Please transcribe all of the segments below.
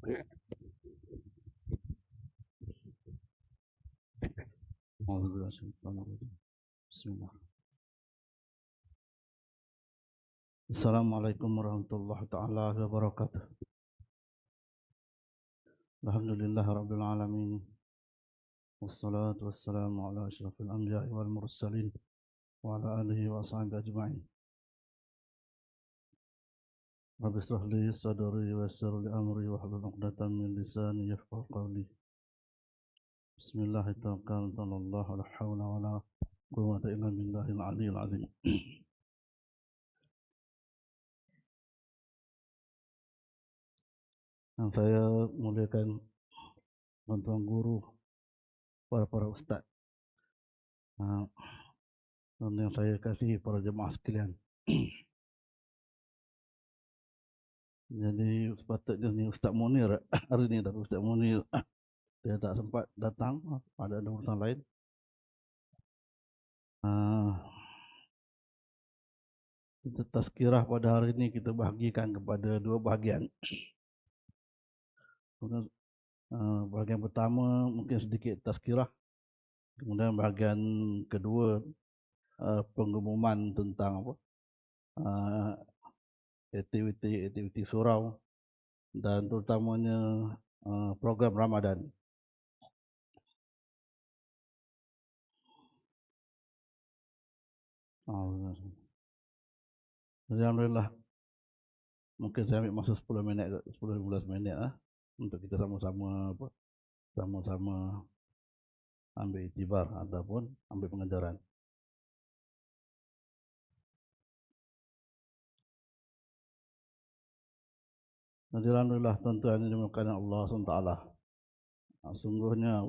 Bismillah. Assalamualaikum warahmatullahi taala wabarakatuh. Alhamdulillah rabbil alamin. Wassalatu wassalamu ala asyrafil anbiya'i wal mursalin wa ala alihi wa ashabihi ajma'in. Rabbi shrah li sadri wa yassir li amri wahlul 'uqdatam min lisani yafqahu qawli. Bismillah tawakkaltu 'ala Allah la haula wa la quwwata illa billahil 'aliyyil 'azim. Yang saya muliakan tuan-tuan guru, para ustaz, dan yang saya kasih para jemaah sekalian. Jadi sepatutnya ni Ustaz Munir hari ni, tapi Ustaz Munir dia tak sempat datang, ada urusan lain. Kita tazkirah pada hari ini kita bahagikan kepada dua bahagian. Bahagian pertama mungkin sedikit tazkirah, kemudian bahagian kedua pengumuman tentang apa, aktiviti surau dan terutamanya program Ramadan. Alhamdulillah, mungkin saya ambil masa 10 minit, 10-15 minit untuk kita sama-sama ambil iktibar ataupun ambil pengajaran. Alhamdulillah, tuan-tuan yang dimuliakan Allah SWT. Sungguhnya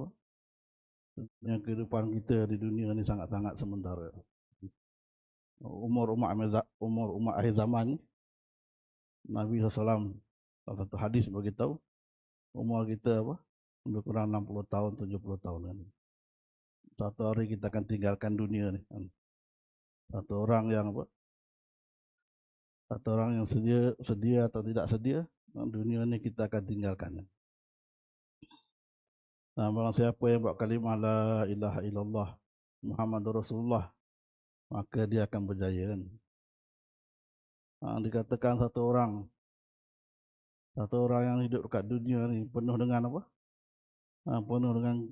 yang kehidupan kita di dunia ini sangat-sangat sementara. Umur umat akhir zaman, Nabi SAW dalam satu hadis beritahu umur kita lebih kurang 60 tahun, 70 tahun kan. Satu hari kita akan tinggalkan dunia ni kan. Satu orang yang sedia atau tidak sedia, dunia ni kita akan tinggalkan. Nah, barang siapa yang buat kalimah la ilaha illallah Muhammadur Rasulullah, maka dia akan berjaya kan. Dikatakan satu orang yang hidup dekat dunia ni penuh dengan apa? Penuh dengan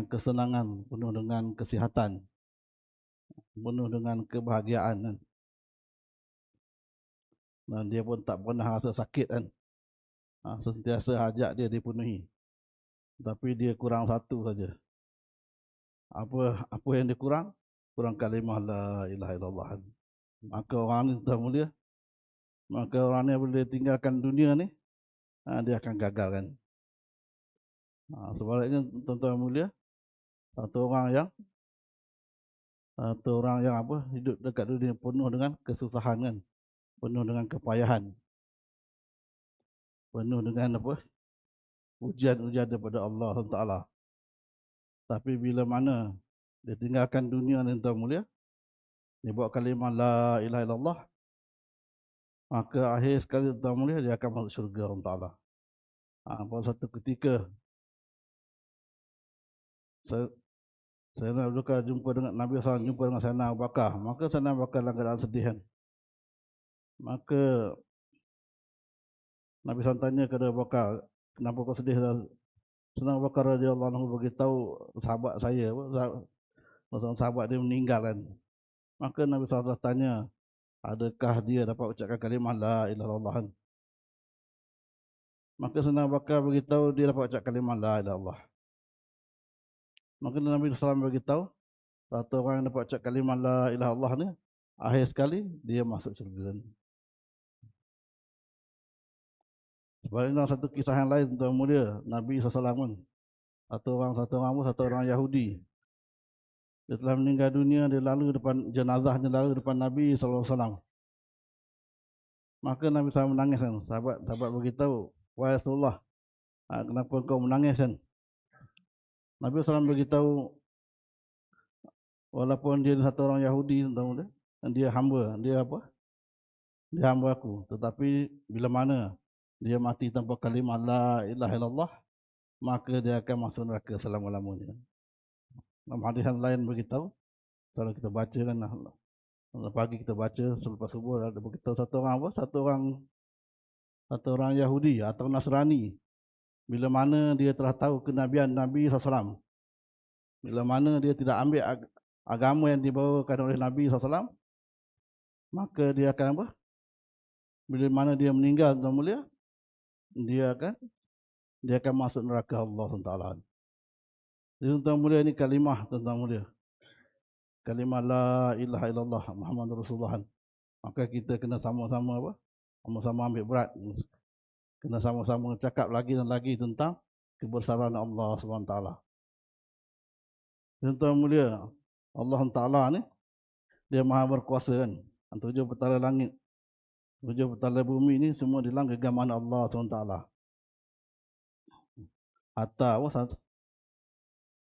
kesenangan, penuh dengan kesihatan, penuh dengan kebahagiaan kan. Dan dia pun tak pernah rasa sakit kan. Sentiasa hajat dia dipenuhi. Tapi dia kurang satu saja. Apa yang dia kurang? Kurang kalimah la ilaha illallah. Maka orang ni tak mulia. Maka orang ni bila dia tinggalkan dunia ni, dia akan gagal kan. Sebaliknya tuan-tuan mulia, satu orang yang hidup dekat dunia penuh dengan kesusahan kan, penuh dengan kepayahan, penuh dengan ujian-ujian daripada Allah SWT. Tapi bila mana dia tinggalkan dunia ni tuan mulia, dia buat kalimah la ilaha illallah, maka akhir sekali tuan mulia dia akan masuk syurga Allah SWT. Pada satu ketika saya nak jumpa dengan Nabi SAW, jumpa dengan Sayyidina Abu Bakar. Maka Sayyidina Abu Bakar dalam keadaan sedih kan. Maka Nabi SAW tanya kepada Abu Bakar, kenapa kau sedih? Sayyidina Abu Bakar radhiyallahu anhu beritahu sahabat saya, sahabat dia meninggal kan. Maka Nabi SAW tanya, adakah dia dapat ucapkan kalimah la ilaha illallah kan? Maka Sayyidina Abu Bakar beritahu dia dapat ucapkan kalimah la ilaha illallah. Maka Nabi SAW beritahu, satu orang yang dapat ucap kalimah la ilaha illallah ni, akhir sekali dia masuk syurga. Sebaliknya satu kisah yang lain tuan mulia, Nabi SAW, satu orang Yahudi, dia telah meninggal dunia, dia lalu depan jenazahnya, lalu depan Nabi SAW. Maka Nabi SAW menangis kan. Sahabat beritahu, wahai Rasulullah, kenapa kau menangis kan? Nabi SAW beritahu, walaupun dia satu orang Yahudi, dia hamba, dia hamba aku. Tetapi bila mana dia mati tanpa kalimah la ilaha illallah, maka dia akan masuk neraka selama-lamanya. Dalam hadis yang lain beritahu, kalau kita baca kan, pagi kita baca selepas subuh ada beritahu satu orang apa? Satu orang Yahudi atau Nasrani, bila mana dia telah tahu kenabian Nabi SAW, bila mana dia tidak ambil agama yang dibawakan oleh Nabi SAW, maka dia akan apa? Bila mana dia meninggal, tuan mulia, dia akan masuk neraka Allah SWT. Jadi tuan mulia, ini kalimah tuan mulia, kalimah la ilaha illallah Muhammadur Rasulullah. Maka kita kena sama-sama apa? Sama-sama ambil berat. Kena sama-sama cakap lagi dan lagi tentang kebesaran Allah SWT. Tuan mulia, Allah Taala ni dia maha berkuasa kan. Tujuh petala langit, tujuh petala bumi ni semua di dalam genggaman Allah SWT.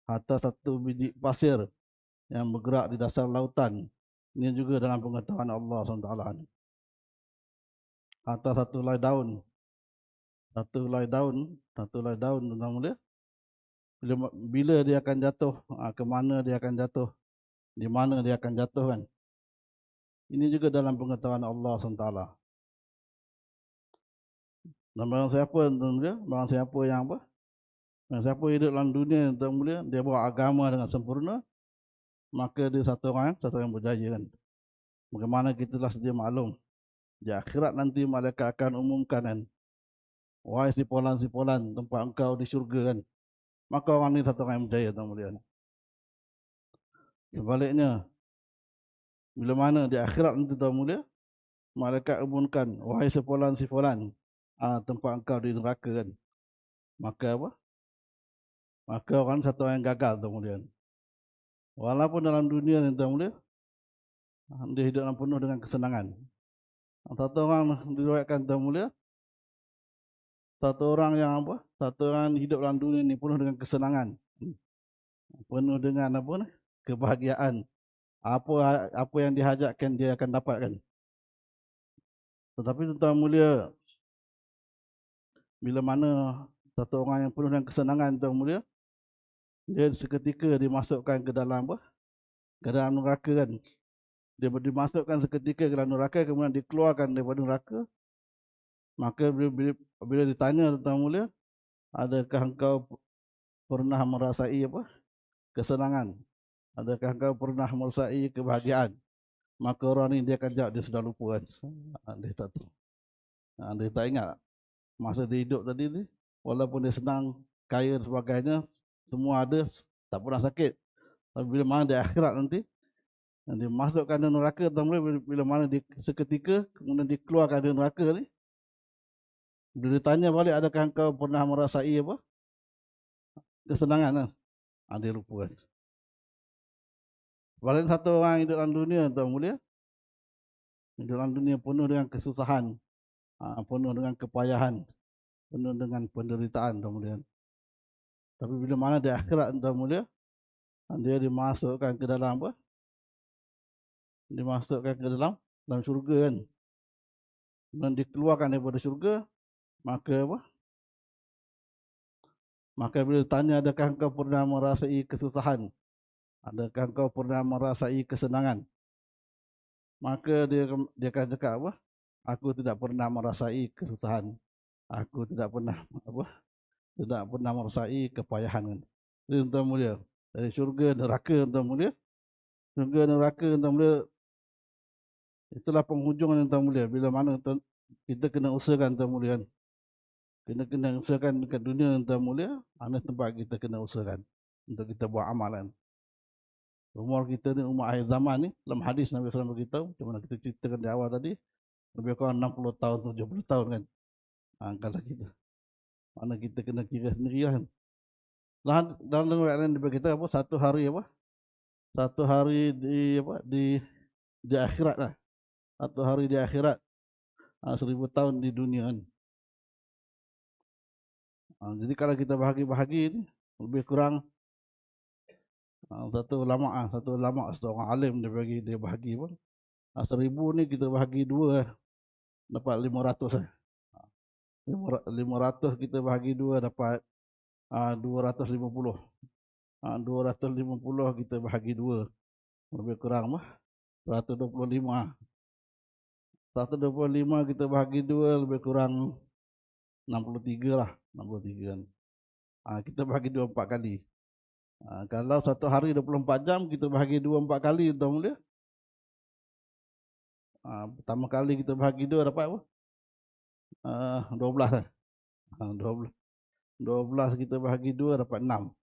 Hatta satu biji pasir yang bergerak di dasar lautan, ini juga dalam pengetahuan Allah SWT. Hatta satu helai daun tuan mulia, bila dia akan jatuh, ke mana dia akan jatuh, di mana dia akan jatuh kan. Ini juga dalam pengetahuan Allah SWT. Dan barang siapa tuan mulia, barang siapa yang apa? Barang siapa hidup dalam dunia tuan mulia, dia bawa agama dengan sempurna, maka dia satu orang yang berjaya kan. Bagaimana kita telah sedia maklum, di akhirat nanti malaikat akan umumkan kan, wahai sipolan-sipolan tempat engkau di syurga kan. Maka orang ni satu orang yang berjaya tuan mulia. Sebaliknya, bila mana di akhirat nanti tuan mulia, malaikat umumkan, wahai sipolan-sipolan tempat engkau di neraka kan. Maka apa? Maka orang satu orang yang gagal tuan mulia. Walaupun dalam dunia ni tuan mulia, dia hidup penuh dengan kesenangan. Satu orang diriwayatkan tuan mulia, satu orang hidup dalam dunia ni penuh dengan kesenangan, penuh dengan apa ni? Kebahagiaan. Apa yang dihajatkan dia akan dapatkan. Tetapi tuan mulia, bila mana satu orang yang penuh dengan kesenangan tuan mulia, dia seketika dimasukkan ke dalam apa? Ke dalam neraka kan. Dia dimasukkan seketika ke dalam neraka, kemudian dikeluarkan daripada neraka. Maka bila ditanya tuan mulia, adakah engkau pernah merasai apa? Kesenangan? Adakah engkau pernah merasai kebahagiaan? Maka orang ni dia akan jawab, dia sudah lupa kan. Dia tak tahu. Dia tak ingat. Masa dia hidup tadi ni, walaupun dia senang, kaya dan sebagainya, semua ada, tak pernah sakit. Tapi bila mana di akhirat nanti, dia masukkan ke neraka, bila mana dia seketika, kemudian dikeluarkan dari neraka ni, bila ditanya balik, adakah engkau pernah merasai apa? Kesenangan? Dia lupa kan. Balik satu orang hidup dalam dunia, tuan mulia, hidup dalam dunia penuh dengan kesusahan, penuh dengan kepayahan, penuh dengan penderitaan, tuan mulia. Tapi bila mana di akhirat, tuan mulia, dia dimasukkan ke dalam apa? Dimasukkan ke dalam syurga kan. Dan dikeluarkan daripada syurga, maka apa? Maka bila ditanya, adakah engkau pernah merasai kesusahan? Adakah engkau pernah merasai kesenangan? Maka dia akan cakap apa? Aku tidak pernah merasai kesusahan. Aku tidak pernah apa? Tidak pernah merasai kepayahan. Jadi tuan mulia, dari syurga neraka tuan mulia, syurga neraka tuan mulia, itulah penghujung tuan mulia. Bila mana kita kena usahakan tuan mulia, kena usahakan dekat dunia tuan mulia, mana tempat kita kena usahakan untuk kita buat amalan. Umur kita ni umur akhir zaman ni, dalam hadis Nabi SAW beritahu, macam mana kita ceritakan di awal tadi, lebih kurang 60 tahun, 70 tahun kan. Kalau kita, mana kita kena kira sendiri kan. Dalam riwayat lain dia kita apa? Satu hari di akhirat lah. Satu hari di akhirat, 1000 tahun di dunia kan. Jadi kalau kita bahagi-bahagi ni, lebih kurang satu ulama, seorang alim dia bahagi pun 1000 ni kita bahagi 2, dapat 500 lah. 500 kita bahagi 2 dapat 250. 250 kita bahagi 2 lebih kurang mah 125. 125 kita bahagi 2 lebih kurang 63 lah, 63 kan. Kita bahagi 2 4 kali. Kalau satu hari 24 jam kita bahagi 2 4 kali, tuan mulia. Pertama kali kita bahagi 2 dapat apa? 12 lah. 12 kita bahagi 2 dapat 6.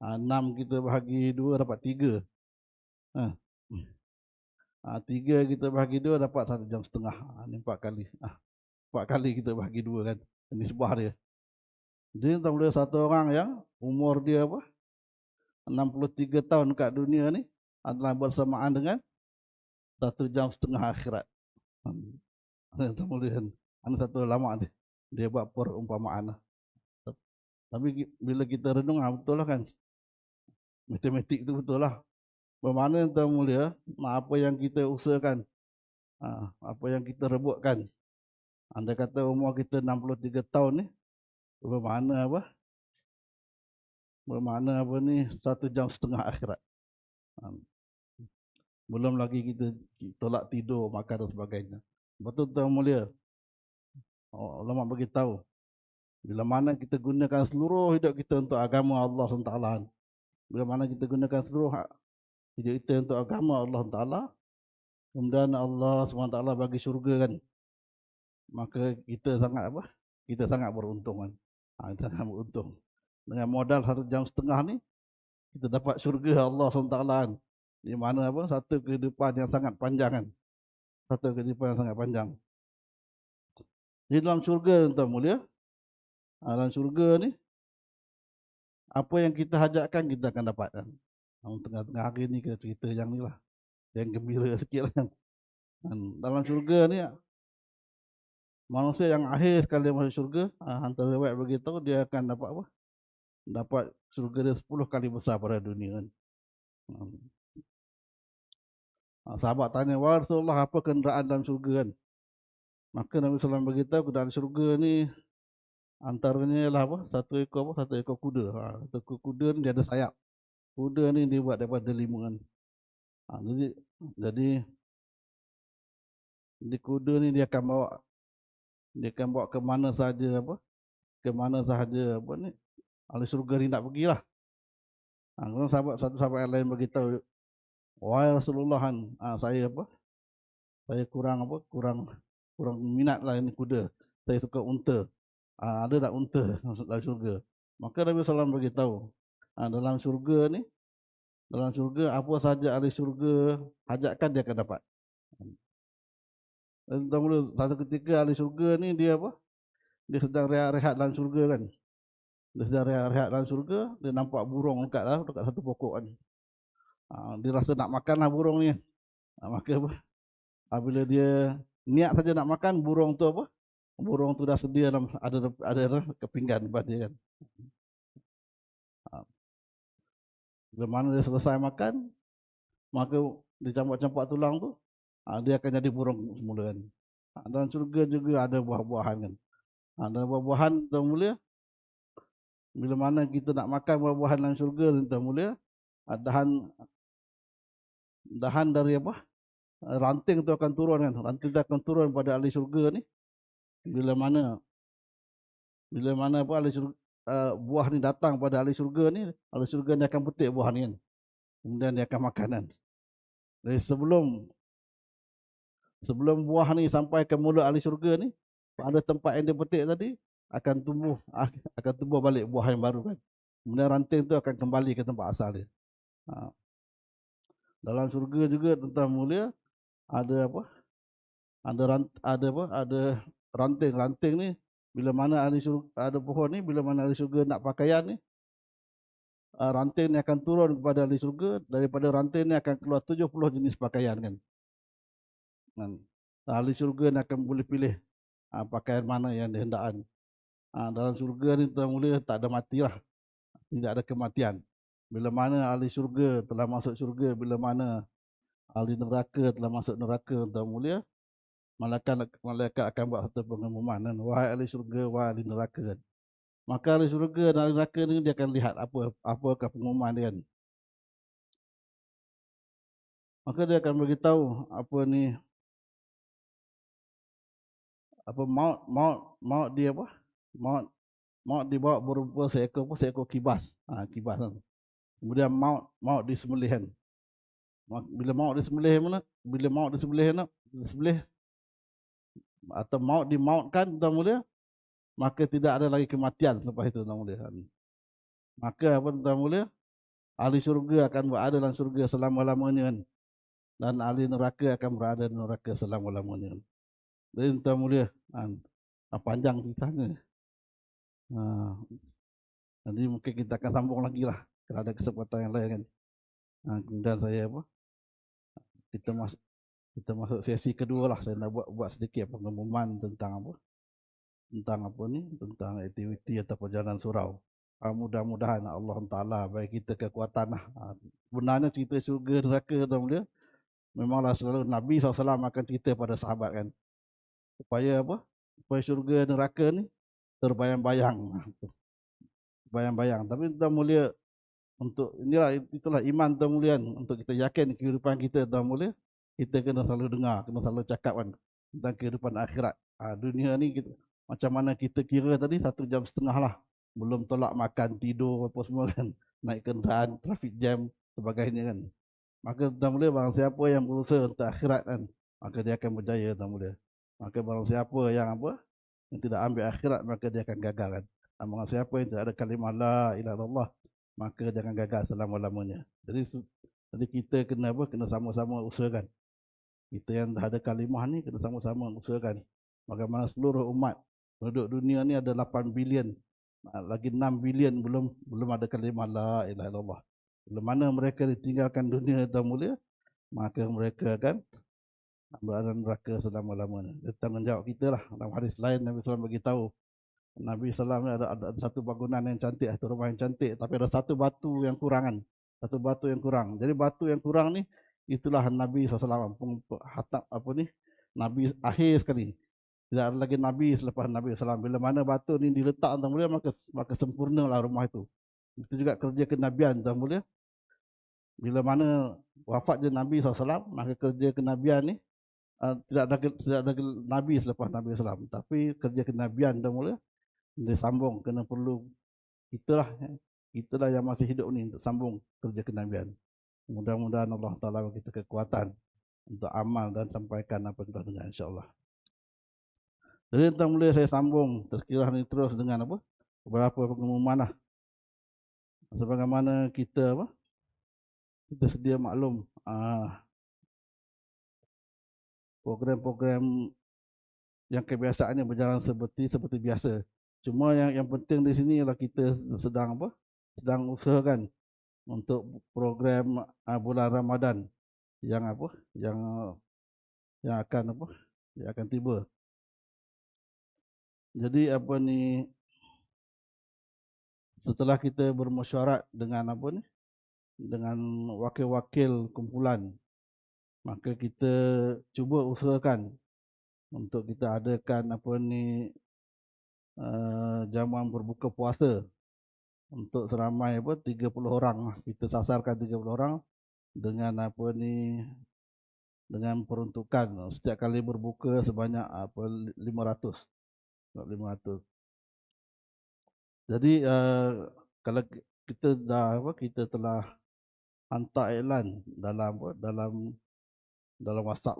6 kita bahagi 2 dapat 3. 3 kita bahagi 2 dapat 1 jam setengah. Ini 4 kali. 4 kali kita bahagi 2 kan. Ini sebuah dia. Jadi tuan mulia, satu orang yang umur dia apa? 63 tahun kat dunia ni adalah bersamaan dengan 1 jam setengah akhirat. Tuan mulia, ini satu lama dia buat perumpamaan. Tapi bila kita renung, betul lah kan. Matematik tu betul lah. Bermakna tuan mulia, apa yang kita usahakan, apa yang kita rebutkan. Anda kata umur kita 63 tahun ni, bermakna apa? Bermakna apa ni? 1 jam setengah akhirat. Belum lagi kita tolak tidur, makan dan sebagainya. Betul tuan mulia. Ulama bagi tahu, bila mana kita gunakan seluruh hidup kita untuk agama Allah SWT, bila mana kita gunakan seluruh hidup kita untuk agama Allah SWT, kemudian Allah SWT bagi syurga kan, maka kita sangat apa? Kita sangat beruntung kan. Kita sangat beruntung. Dengan modal 1 jam setengah ni, kita dapat syurga Allah SWT kan. Di mana apa? Satu kehidupan yang sangat panjang kan. Satu kehidupan yang sangat panjang. Di dalam syurga tuan mulia, dalam syurga ni, apa yang kita hajatkan kita akan dapatkan. Tengah-tengah hari ni kita cerita yang ni lah, yang gembira sikit lah. Dalam syurga ni, manusia yang akhir sekali masuk syurga, hantar riwayat beritahu dia akan dapat apa? Dapat syurga dia 10 kali besar pada dunia kan. Sahabat tanya, wahai Rasulullah, apa kenderaan dalam syurga kan? Maka Nabi SAW beritahu kenderaan syurga ni antaranya ialah apa? Satu ekor kuda. Satu ekor kuda ni dia ada sayap. Kuda ni dia buat daripada delima kan. Jadi di kuda ni dia akan bawa ke mana sahaja apa? Ke mana sahaja apa ni? Ahli syurga ni nak pergilah. Kalau satu sahabat yang lain beritahu, wahai Rasulullah kan, saya apa? Saya kurang minat lah ini kuda. Saya suka unta. Ada tak unta dalam syurga? Maka Nabi SAW beritahu, dalam syurga ni, dalam syurga apa saja ahli syurga hajatkan dia akan dapat. Dan satu ketika ahli syurga ni dia apa? Dia sedang rehat-rehat dalam syurga kan. Dia sedang rehat-rehat dalam syurga, dia nampak burung dekat satu pokok kan. Dia rasa nak makan lah burung ni. Maka apa? Bila dia niat saja nak makan, burung tu apa? Burung tu dah sedia dalam ada kepinggan depan dia kan. Bila mana dia selesai makan, maka dicampak-campak tulang tu, dia akan jadi burung semula kan. Dalam syurga juga ada buah-buahan kan. Ada buah-buahan tuan mulia. Bila mana kita nak makan buah-buahan dalam syurga tuan mulia, dahan dari apa? Ranting tu akan turun kan. Ranting tu akan turun pada ahli syurga ni. Bila mana apa ahli syurga, buah ni datang pada ahli syurga ni akan petik buah ni kan. Kemudian dia akan makan kan. Jadi sebelum buah ni sampai ke mulut ahli syurga ni, pada tempat yang dia petik tadi akan tumbuh balik buah yang baru kan. Kemudian ranting tu akan kembali ke tempat asal dia. Dalam syurga juga tuan mulia ada apa? Ada ranting ni. Bila mana ahli syurga, ada pohon ni, bila mana ahli syurga nak pakaian ni, ranting ni akan turun kepada ahli syurga. Daripada ranting ni akan keluar 70 jenis pakaian kan. Ahli syurga ni akan boleh pilih pakaian mana yang dihendakkan. Dalam syurga ni tuan mulia tak ada mati lah. Tidak ada kematian. Bila mana ahli syurga telah masuk syurga, bila mana ahli neraka telah masuk neraka tuan mulia, malaikat akan buat satu pengumuman kan, wahai ahli syurga, wahai ahli neraka kan. Maka ahli syurga dan ahli neraka ni dia akan lihat apakah pengumuman dia kan. Maka dia akan beritahu apa ni, apa maut dia apa? Maut dibawa berupa seekor kibas. Kibas kan. Kemudian maut disembelih kan. Bila maut disembelih mana? Bila maut disembelih atau maut dimautkan tuan mulia, maka tidak ada lagi kematian selepas itu tuan mulia. Maka apa tuan mulia? Ahli syurga akan berada dalam syurga selama-lamanya kan. Dan ahli neraka akan berada di neraka selama-lamanya. Jadi tuan mulia, panjang ceritanya. Nanti mungkin kita akan sambung lagi lah kalau ada kesempatan yang lain kan. Kemudian saya apa? Kita masuk sesi kedua lah. Saya nak buat sedikit pengumuman tentang apa? Tentang aktiviti atau perjalanan surau. Mudah-mudahan Allah Taala bagi kita kekuatan lah. Sebenarnya cerita syurga neraka tuan mulia, memanglah selalu Nabi SAW akan cerita pada sahabat kan. Supaya apa? Supaya syurga neraka ni terbayang-bayang. Bayang-bayang. Tapi tuan mulia, untuk itulah iman tuan mulia, untuk kita yakin kehidupan kita tuan mulia, kita kena selalu dengar, kena selalu cakap kan tentang kehidupan akhirat. Dunia ni kita, macam mana kita kira tadi 1.5 jam lah, belum tolak makan, tidur apa semua kan, naik kenderaan, traffic jam sebagainya kan. Maka tuan mulia, barang siapa yang berusaha untuk akhirat kan, maka dia akan berjaya tuan mulia. Maka barang siapa yang yang tidak ambil akhirat, maka dia akan gagal kan. Barang siapa yang tidak ada kalimah la ilaha illallah, maka dia akan gagal selama-lamanya. Jadi kita kena kena sama-sama usahakan. Kita yang dah ada kalimah ni kena sama-sama usahakan. Bagaimana seluruh umat penduduk dunia ni ada 8 bilion, lagi 6 bilion belum ada kalimah la ilaha illallah. Bila mana mereka ditinggalkan dunia dan mulia, maka mereka akan berada neraka selama-lamanya. Itu tanggungjawab kita lah. Dalam hadis lain Nabi SAW beritahu, Nabi SAW ada satu bangunan yang cantik, satu rumah yang cantik, tapi ada satu batu yang kurangan. Satu batu yang kurang. Jadi batu yang kurang ni, itulah Nabi SAW. Nabi akhir sekali. Tidak ada lagi Nabi selepas Nabi SAW. Bila mana batu ni diletak tuan mulia, maka sempurnalah rumah itu. Itu juga kerja kenabian tuan mulia. Bila mana wafat je Nabi SAW, maka kerja kenabian ni tidak ada Nabi selepas Nabi SAW. Tapi kerja kenabian tuan mulia, dia sambung, kena perlu itulah yang masih hidup ni untuk sambung kerja kenabian. Mudah-mudahan Allah Ta'ala bagi kita kekuatan untuk amal dan sampaikan apa yang kita dengar, insyaAllah. Jadi tuan mulia, saya sambung tazkirah ni terus dengan beberapa pengumuman lah. Sebagaimana kita sedia maklum, program-program yang kebiasaannya berjalan seperti biasa. Cuma yang penting di sini ialah kita sedang usahakan untuk program bulan Ramadan yang akan tiba. Jadi setelah kita bermesyuarat dengan dengan wakil-wakil kumpulan, maka kita cuba usahakan untuk kita adakan jamuan berbuka puasa untuk seramai 30 orang. Kita sasarkan 30 orang dengan dengan peruntukan setiap kali berbuka sebanyak 500. Jadi kalau kita telah hantar iklan dalam WhatsApp.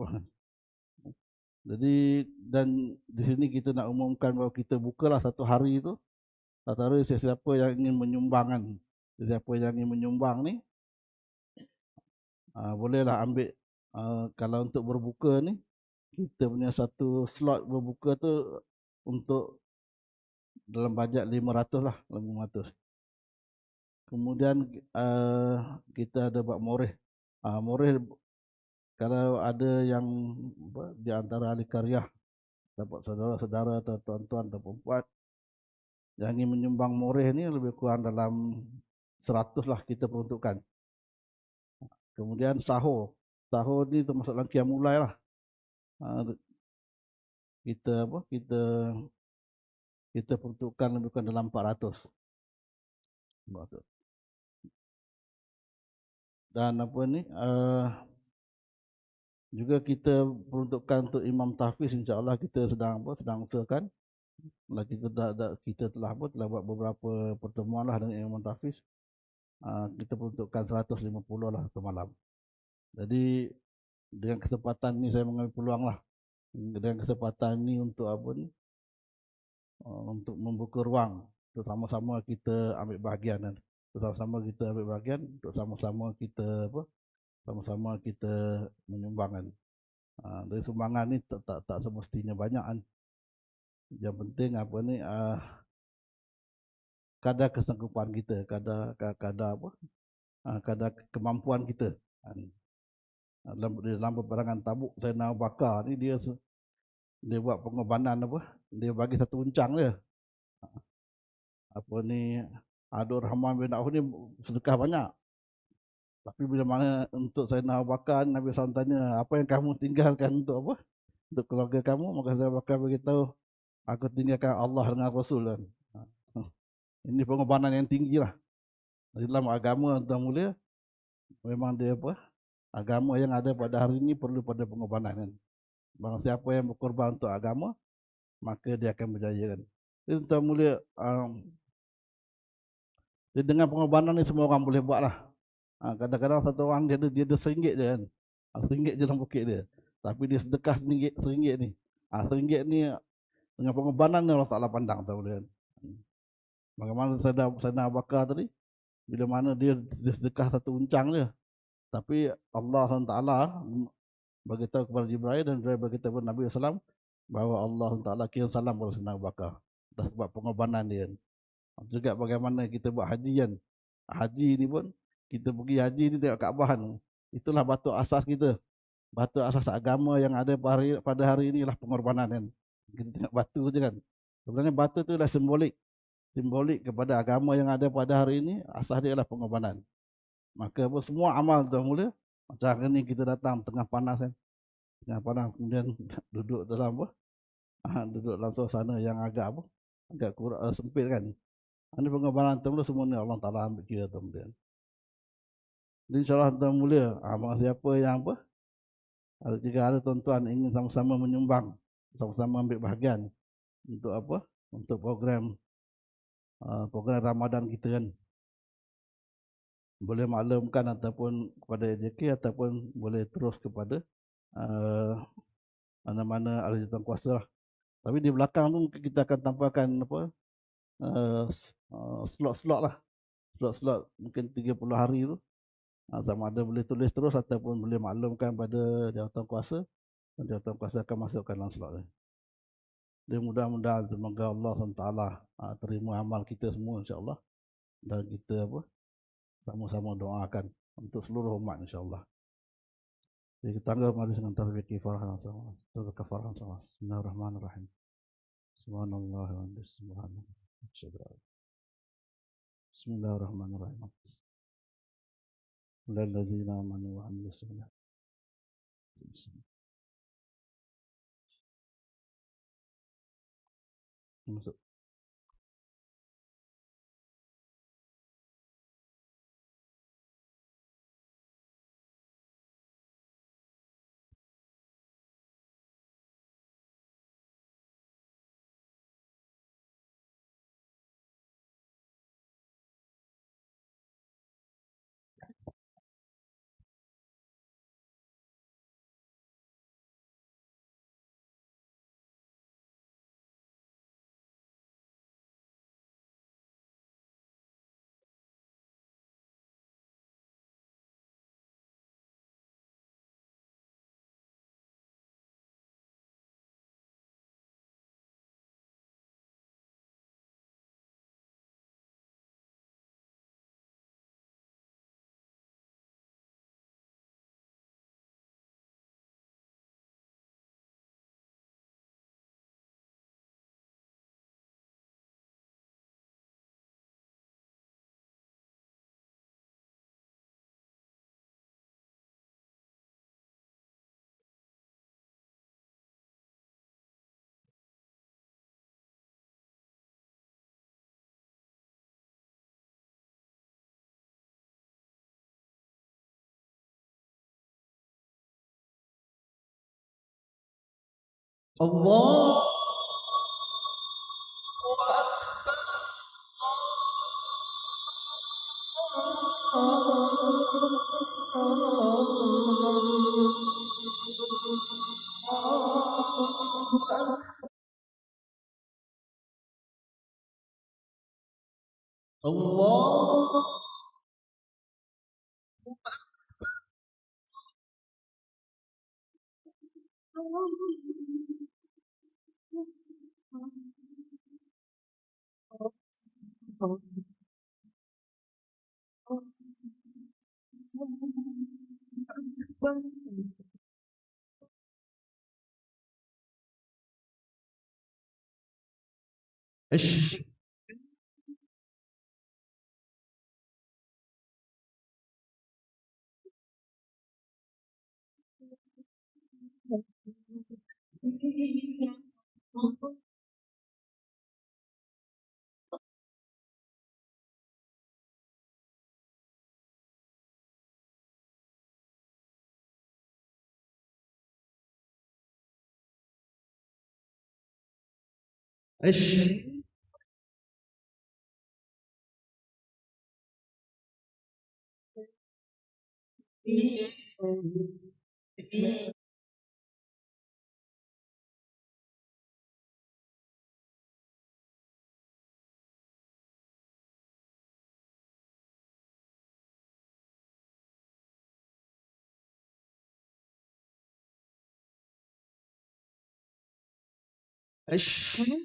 Jadi dan di sini kita nak umumkan bahawa kita bukalah satu hari itu. Satu hari sesiapa yang ingin menyumbang ni bolehlah ambil. Kalau untuk berbuka ni, kita punya satu slot berbuka tu untuk dalam bajet 500 lah, 500. Kemudian kita ada buat moreh. Moreh kalau ada yang di antara ahli karyah, dapat saudara-saudara atau tuan-tuan atau perempuan yang ingin menyumbang moreh ni, lebih kurang dalam 100 lah kita peruntukkan. Kemudian sahur ni termasuk dalam qiyamul lail lah. kita apa kita peruntukkan lebih kurang dalam 400. Dan apa ni juga kita peruntukkan untuk imam tahfiz, insya-Allah kita sedang usahakan. Kita telah buat beberapa pertemuan lah dengan imam tahfiz. Kita peruntukkan 150 lah ke malam. Jadi dengan kesempatan ni saya mengambil peluang lah, dengan kesempatan ni untuk untuk membuka ruang untuk sama-sama kita ambil bahagian kan. Untuk sama-sama kita menyumbang kan. Dari sumbangan ni tak semestinya banyak kan. Yang penting kadar kesanggupan kita, kadar kemampuan kita. Dalam peperangan Tabuk, Sayyidina Abu Bakar ni dia buat pengorbanan dia bagi satu uncang dia. Abdul Rahman bin Auf ni sedekah banyak. Tapi bila mana untuk Sayyidina Abu Bakar, Nabi SAW tanya, apa yang kamu tinggalkan untuk apa? Untuk keluarga kamu? Maka Sayyidina Abu Bakar beritahu, aku tinggalkan Allah dengan Rasul kan. Ini pengorbanan yang tinggi lah. Dalam agama tuan mulia, memang dia agama yang ada pada hari ini perlu pada pengorbanan kan. Barang siapa yang berkorban untuk agama, maka dia akan berjaya kan. Jadi tuan mulia, dengan pengorbanan ni semua orang boleh buat lah. Kadang-kadang satu orang dia ada RM1 je kan. RM1 je dalam poket dia. Tapi dia sedekah RM1 ni. RM1 ni dengan pengorbanan ni Allah Ta'ala pandang tahu dia kan. Bagaimana Sayyidina Abu Bakar tadi, bila mana dia sedekah satu uncang je. Tapi Allah SWT beritahu kepada Jibril dan Jibril beritahu kepada Nabi SAW bahawa Allah SWT kirim salam kepada Sayyidina Abu Bakar. Dah sebab pengorbanan dia kan. Juga bagaimana kita buat haji kan. Haji ni pun, kita pergi haji ni tengok Kaabah ni. Itulah batu asas kita. Batu asas agama yang ada pada hari ini lah pengorbanan kan. Kita tengok batu je kan. Sebenarnya batu tu adalah simbolik kepada agama yang ada pada hari ini. Asas dia adalah pengorbanan. Maka semua amal dah mula. Macam hari ni kita datang tengah panas kan. Tengah panas kemudian duduk dalam duduk dalam suasana yang agak kurang sempit kan. Ini pengorbanan tu mula semua ni Allah Ta'ala ambil kira tu kemudian. Jadi insyaAllah tuan mulia, siapa yang jika ada tuan-tuan ingin sama-sama menyumbang, sama-sama ambil bahagian untuk untuk program Ramadan kita kan, boleh maklumkan ataupun kepada AJK ataupun boleh terus kepada mana-mana ahli jawatan kuasa lah. Tapi di belakang tu kita akan tampilkan slot-slot lah, slot-slot mungkin 30 hari tu. Sama ada boleh tulis terus ataupun boleh maklumkan pada jawatan kuasa, dan jawatan kuasa akan masukkan dalam slot ni. Dia mudah-mudahan semoga Allah SWT terima amal kita semua insya-Allah, dan kita sama-sama doakan untuk seluruh umat insya-Allah. Jadi kita anggap mari dengan tasbih kifarah sama. Kafarah sama. Bismillahirrahmanirrahim. Subhanallah wa bihamdihi. Bismillahirrahmanirrahim. Lilladzina amanu wa amilus solihat. Masuk. الله الله أشهد أشهد أشهد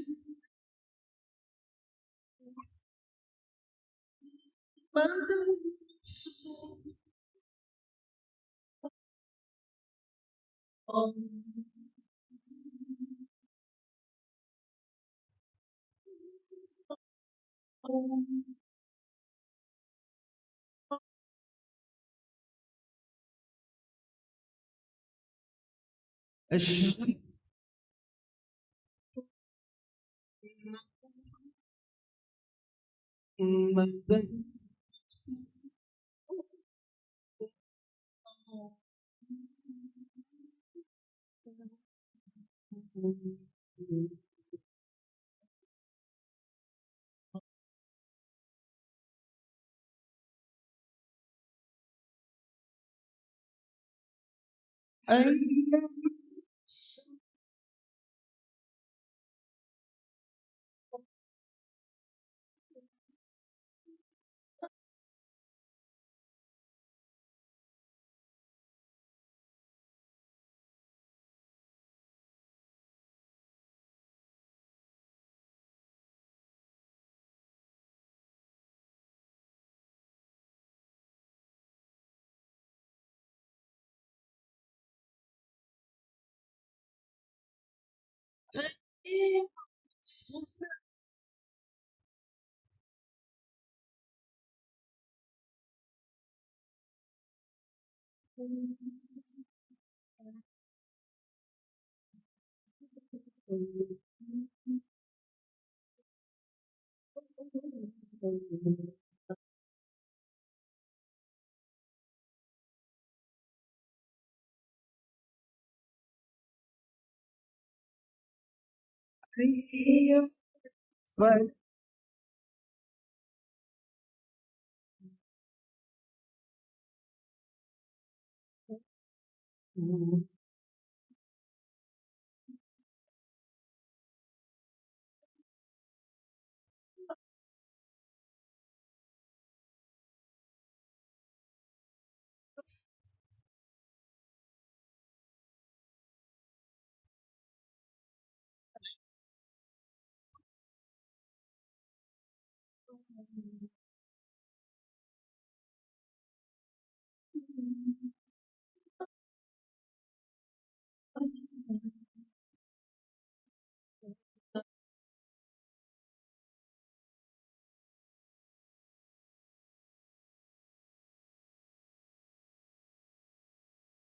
أشهد أن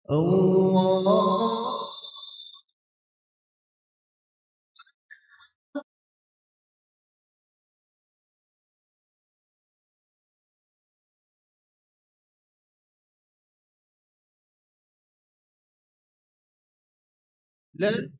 الله لا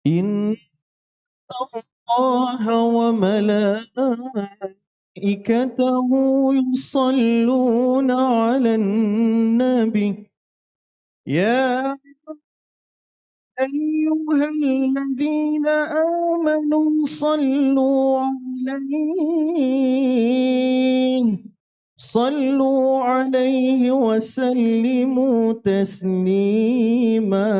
إن الله وملائكته يصلون على النبي يا أيها الذين آمنوا صلوا عليه وسلموا تسليما.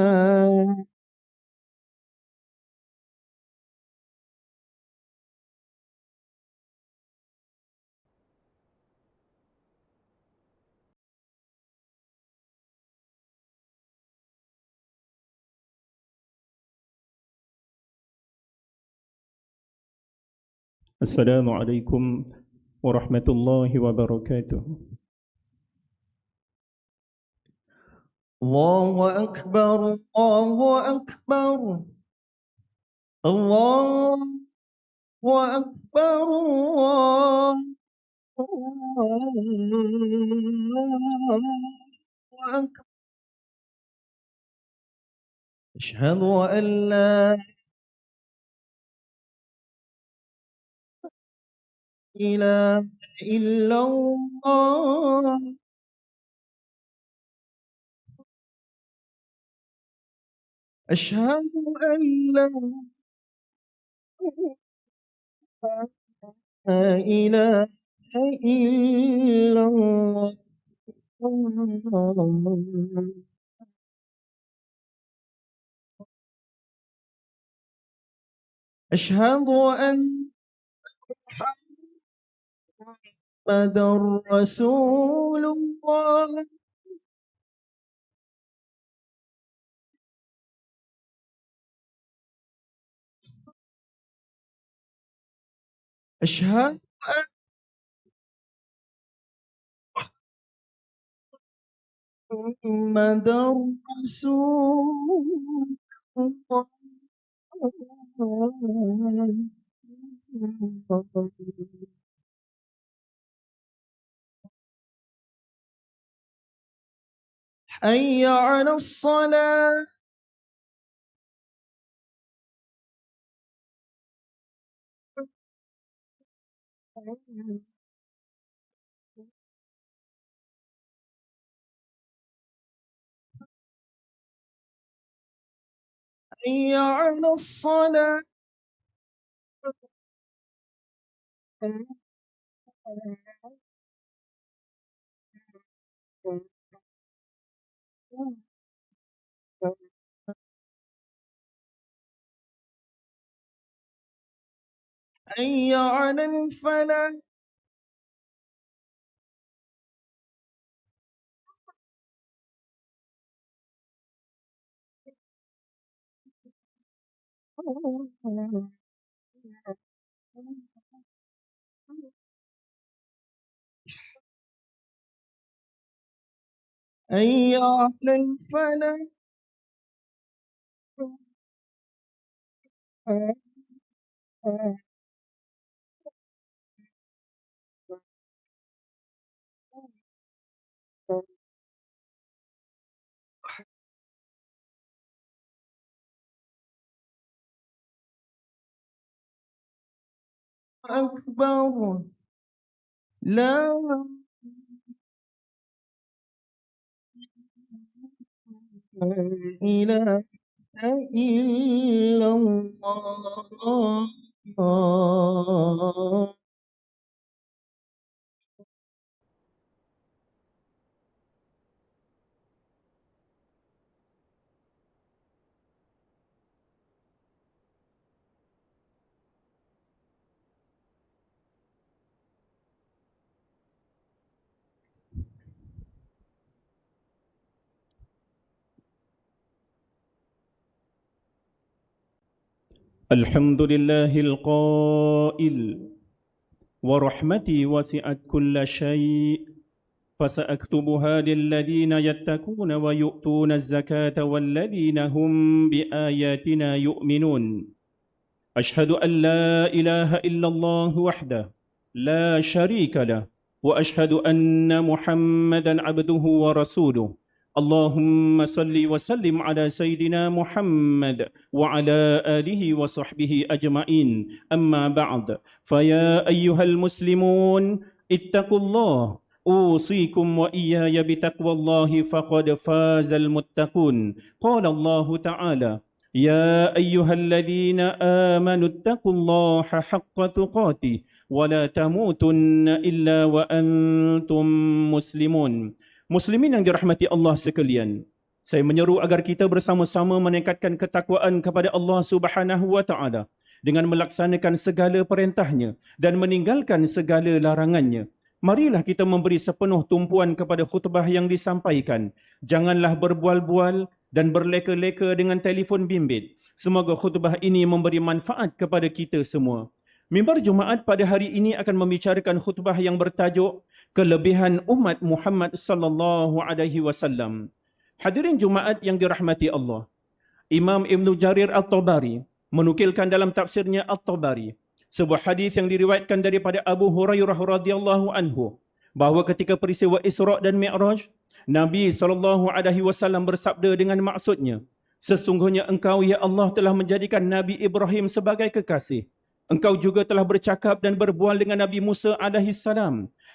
السلام عليكم ورحمة الله وبركاته. الله أكبر الله أكبر الله أكبر الله أكبر. أشهد أن لا إله إلا الله. أشهد أن لا إله إلا الله. أشهد أن محمدا رسول الله. أشهد أن محمدا رسول الله. حي على الصلاة. حي على الصلاة. حي على الفلاح. حي على الفلاح. أكبر لا إله إلا الله. الحمد لله القائل ورحمتي وسعت كل شيء فسأكتبها للذين يتقون ويؤتون الزكاة والذين هم بآياتنا يؤمنون. أشهد أن لا إله إلا الله وحده لا شريك له وأشهد أن محمدًا عبده ورسوله Allahumma salli wa sallim ala Sayyidina Muhammad wa ala alihi wa sahbihi ajma'in. Amma ba'd. Faya ayyuhal muslimun, ittaqullah. أوصيكم وإياي بتقوى الله فقد فاز المتقون. قال الله تعالى: يا أيها الذين آمنوا اتقوا الله حق تقاته ولا تموتن إلا وأنتم مسلمون. Muslimin yang dirahmati Allah sekalian, saya menyeru agar kita bersama-sama meningkatkan ketakwaan kepada Allah Subhanahu wa taala dengan melaksanakan segala perintahnya dan meninggalkan segala larangannya. Marilah kita memberi sepenuh tumpuan kepada khutbah yang disampaikan. Janganlah berbual-bual dan berleka-leka dengan telefon bimbit. Semoga khutbah ini memberi manfaat kepada kita semua. Mimbar Jumaat pada hari ini akan membicarakan khutbah yang bertajuk Kelebihan Umat Muhammad sallallahu alaihi wasallam. Hadirin Jumaat yang dirahmati Allah, Imam Ibn Jarir At-Tabari menukilkan dalam tafsirnya At-Tabari sebuah hadis yang diriwayatkan daripada Abu Hurairah radhiyallahu anhu bahawa ketika peristiwa Isra' dan Mi'raj, Nabi SAW bersabda dengan maksudnya, sesungguhnya engkau ya Allah telah menjadikan Nabi Ibrahim sebagai kekasih. Engkau juga telah bercakap dan berbual dengan Nabi Musa AS.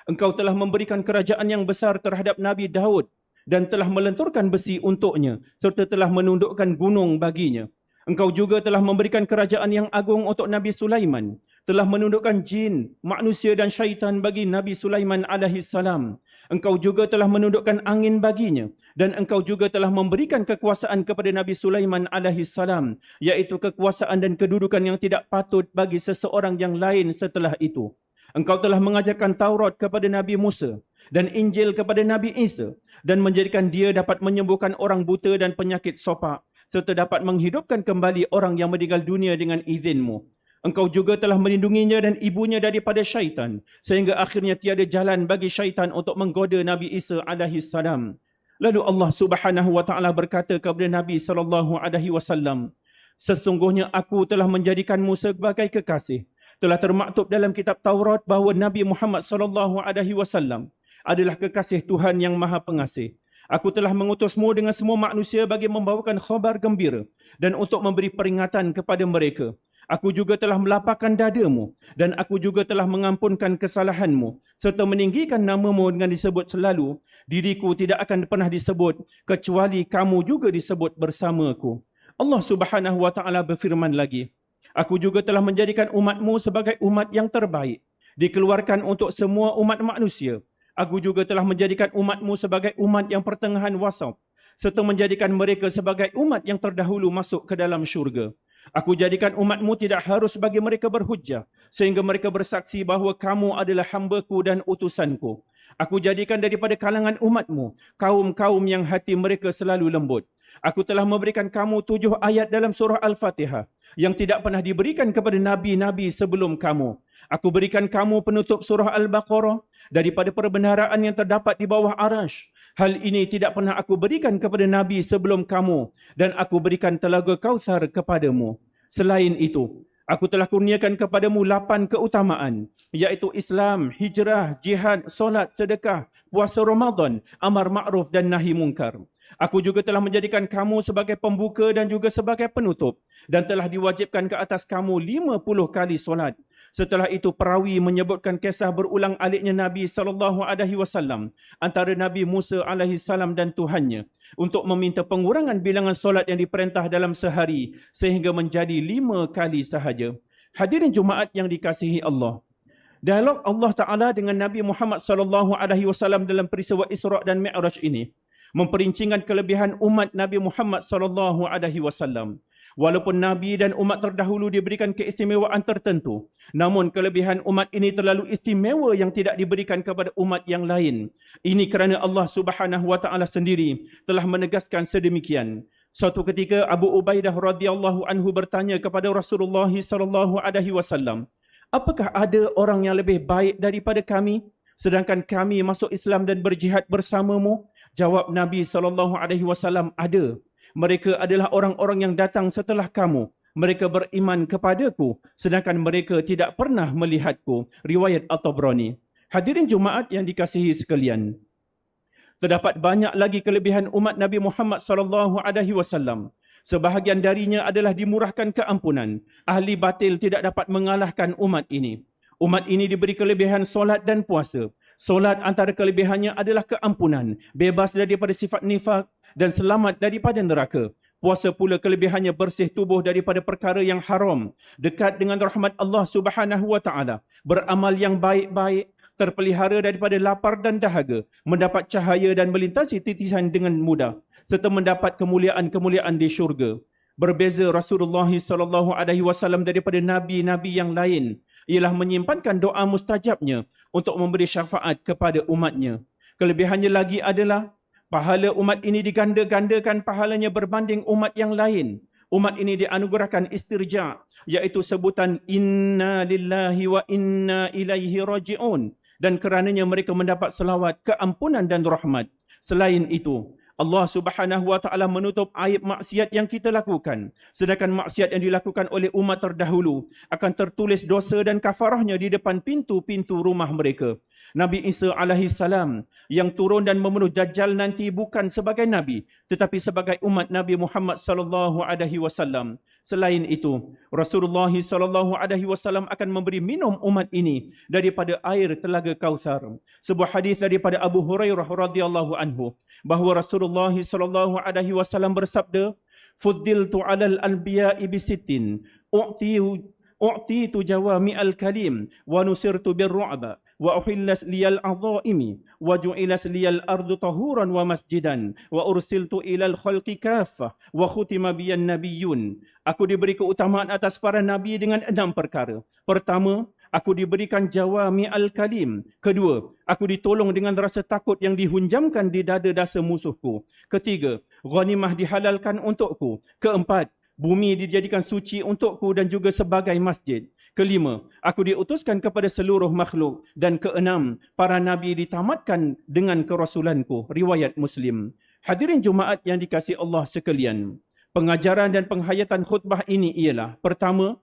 Engkau telah memberikan kerajaan yang besar terhadap Nabi Daud dan telah melenturkan besi untuknya serta telah menundukkan gunung baginya. Engkau juga telah memberikan kerajaan yang agung untuk Nabi Sulaiman, telah menundukkan jin, manusia dan syaitan bagi Nabi Sulaiman AS. Engkau juga telah menundukkan angin baginya dan engkau juga telah memberikan kekuasaan kepada Nabi Sulaiman AS, iaitu kekuasaan dan kedudukan yang tidak patut bagi seseorang yang lain setelah itu. Engkau telah mengajarkan Taurat kepada Nabi Musa dan Injil kepada Nabi Isa dan menjadikan dia dapat menyembuhkan orang buta dan penyakit sopak serta dapat menghidupkan kembali orang yang meninggal dunia dengan izinmu. Engkau juga telah melindunginya dan ibunya daripada syaitan, sehingga akhirnya tiada jalan bagi syaitan untuk menggoda Nabi Isa AS. Lalu Allah Subhanahu wa taala berkata kepada Nabi SAW, sesungguhnya aku telah menjadikanmu sebagai kekasih. Telah termaktub dalam kitab Taurat bahawa Nabi Muhammad SAW adalah kekasih Tuhan yang Maha Pengasih. Aku telah mengutusmu dengan semua manusia bagi membawakan khabar gembira dan untuk memberi peringatan kepada mereka. Aku juga telah melapangkan dadamu dan aku juga telah mengampunkan kesalahanmu serta meninggikan namamu dengan disebut selalu. Diriku tidak akan pernah disebut kecuali kamu juga disebut bersamaku. Allah Subhanahu wa taala berfirman lagi, aku juga telah menjadikan umatmu sebagai umat yang terbaik, dikeluarkan untuk semua umat manusia. Aku juga telah menjadikan umatmu sebagai umat yang pertengahan wasat, serta menjadikan mereka sebagai umat yang terdahulu masuk ke dalam syurga. Aku jadikan umatmu tidak harus bagi mereka berhujjah, sehingga mereka bersaksi bahawa kamu adalah hamba-Ku dan utusan-Ku. Aku jadikan daripada kalangan umatmu kaum-kaum yang hati mereka selalu lembut. Aku telah memberikan kamu 7 ayat dalam surah Al-Fatihah yang tidak pernah diberikan kepada nabi-nabi sebelum kamu. Aku berikan kamu penutup surah Al-Baqarah daripada perbendaharaan yang terdapat di bawah arash. Hal ini tidak pernah aku berikan kepada Nabi sebelum kamu dan aku berikan telaga Kautsar kepadamu. Selain itu, aku telah kurniakan kepadamu 8 keutamaan, iaitu Islam, hijrah, jihad, solat, sedekah, puasa Ramadan, amar ma'ruf dan nahi mungkar. Aku juga telah menjadikan kamu sebagai pembuka dan juga sebagai penutup dan telah diwajibkan ke atas kamu 50 kali solat. Setelah itu perawi menyebutkan kisah berulang aliknya Nabi SAW antara Nabi Musa AS dan Tuhannya untuk meminta pengurangan bilangan solat yang diperintah dalam sehari sehingga menjadi 5 kali sahaja. Hadirin Jumaat yang dikasihi Allah, dialog Allah Ta'ala dengan Nabi Muhammad SAW dalam peristiwa Isra' dan Mi'raj ini memperincikan kelebihan umat Nabi Muhammad SAW. Walaupun Nabi dan umat terdahulu diberikan keistimewaan tertentu, namun kelebihan umat ini terlalu istimewa yang tidak diberikan kepada umat yang lain. Ini kerana Allah Subhanahu wa taala sendiri telah menegaskan sedemikian. Suatu ketika Abu Ubaidah radhiyallahu anhu bertanya kepada Rasulullah sallallahu alaihi wasallam, "Apakah ada orang yang lebih baik daripada kami sedangkan kami masuk Islam dan berjihad bersamamu?" Jawab Nabi sallallahu alaihi wasallam, "Ada. Mereka adalah orang-orang yang datang setelah kamu. Mereka beriman kepadaku, sedangkan mereka tidak pernah melihatku." Riwayat At-Tabrani. Hadirin Jumaat yang dikasihi sekalian, terdapat banyak lagi kelebihan umat Nabi Muhammad sallallahu alaihi wasallam. Sebahagian darinya adalah dimurahkan keampunan. Ahli batil tidak dapat mengalahkan umat ini. Umat ini diberi kelebihan solat dan puasa. Solat antara kelebihannya adalah keampunan, bebas daripada sifat nifak dan selamat daripada neraka. Puasa pula kelebihannya bersih tubuh daripada perkara yang haram, dekat dengan rahmat Allah Subhanahu wa taala, beramal yang baik-baik, terpelihara daripada lapar dan dahaga, mendapat cahaya dan melintasi titisan dengan mudah, serta mendapat kemuliaan-kemuliaan di syurga. Berbeza Rasulullah sallallahu alaihi wasallam daripada nabi-nabi yang lain ialah menyimpankan doa mustajabnya untuk memberi syafaat kepada umatnya. Kelebihannya lagi adalah pahala umat ini diganda-gandakan pahalanya berbanding umat yang lain. Umat ini dianugerahkan istirja, iaitu sebutan inna lillahi wa inna ilaihi raji'un, dan kerananya mereka mendapat selawat, keampunan dan rahmat. Selain itu, Allah Subhanahu wa taala menutup aib maksiat yang kita lakukan. Sedangkan maksiat yang dilakukan oleh umat terdahulu akan tertulis dosa dan kafarahnya di depan pintu-pintu rumah mereka. Nabi Isa alaihi salam yang turun dan membunuh Dajjal nanti bukan sebagai nabi, tetapi sebagai umat Nabi Muhammad sallallahu alaihi wasallam. Selain itu, Rasulullah sallallahu alaihi wasallam akan memberi minum umat ini daripada air telaga Kautsar. Sebuah hadis daripada Abu Hurairah radhiyallahu anhu bahawa Rasulullah sallallahu alaihi wasallam bersabda, "Fuddiltu 'alal anbiya'i bisittin, u'titu jawami'al kalim wa nusirtu birru'ba wa uhillas liyal adhaimi wa ju'ilas liyal ardu tahuran wa masjidan wa ursiltu ilal khalqi kaffah wa khutima biyan nabiyyun." Aku diberi keutamaan atas para nabi dengan 6 perkara. Pertama, aku diberikan jawami al-kalim. Kedua, aku ditolong dengan rasa takut yang dihunjamkan di dada dasa musuhku. Ketiga, ghanimah dihalalkan untukku. Keempat, bumi dijadikan suci untukku dan juga sebagai masjid. Kelima, aku diutuskan kepada seluruh makhluk. Dan keenam, para nabi ditamatkan dengan kerasulanku. Riwayat Muslim. Hadirin Jumaat yang dikasihi Allah sekalian, pengajaran dan penghayatan khutbah ini ialah, pertama,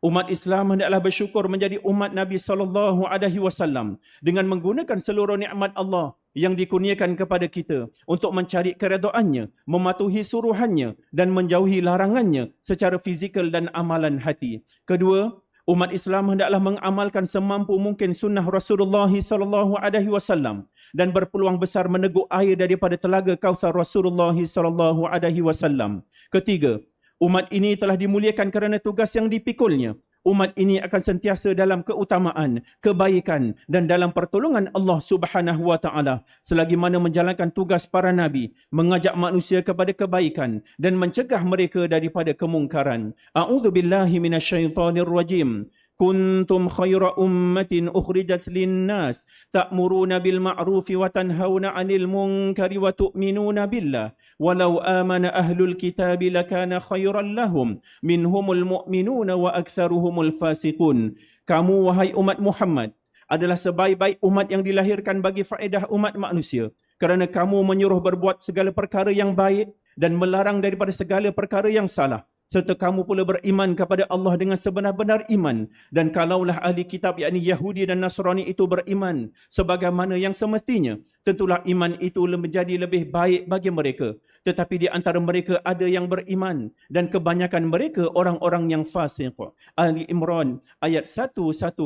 umat Islam hendaklah bersyukur menjadi umat Nabi sallallahu alaihi wasallam dengan menggunakan seluruh nikmat Allah yang dikurniakan kepada kita untuk mencari keredaannya, mematuhi suruhannya dan menjauhi larangannya secara fizikal dan amalan hati. Kedua, umat Islam hendaklah mengamalkan semampu mungkin sunnah Rasulullah sallallahu alaihi wasallam dan berpeluang besar meneguk air daripada telaga Kautsar Rasulullah sallallahu alaihi wasallam. Ketiga, umat ini telah dimuliakan kerana tugas yang dipikulnya. Umat ini akan sentiasa dalam keutamaan, kebaikan dan dalam pertolongan Allah Subhanahu wa taala selagi mana menjalankan tugas para nabi, mengajak manusia kepada kebaikan dan mencegah mereka daripada kemungkaran. A'udzubillahi minasyaitonir rajim. Kuntum khaira ummatin ukhrijat linnas ta'muruna bil ma'rufi wa tanhauna 'anil munkari wa tu'minuna billah walau amana ahlul kitabi lakana khairan lahum minhumul mu'minuna wa aktsaruhumul fasiqun. Kamu wahai umat Muhammad adalah sebaik-baik umat yang dilahirkan bagi faedah umat manusia, kerana kamu menyuruh berbuat segala perkara yang baik dan melarang daripada segala perkara yang salah. Serta kamu pula beriman kepada Allah dengan sebenar-benar iman. Dan kalaulah ahli kitab yakni Yahudi dan Nasrani itu beriman sebagaimana yang semestinya, tentulah iman itu menjadi lebih baik bagi mereka. Tetapi di antara mereka ada yang beriman dan kebanyakan mereka orang-orang yang fasik. Ali Imran ayat 110.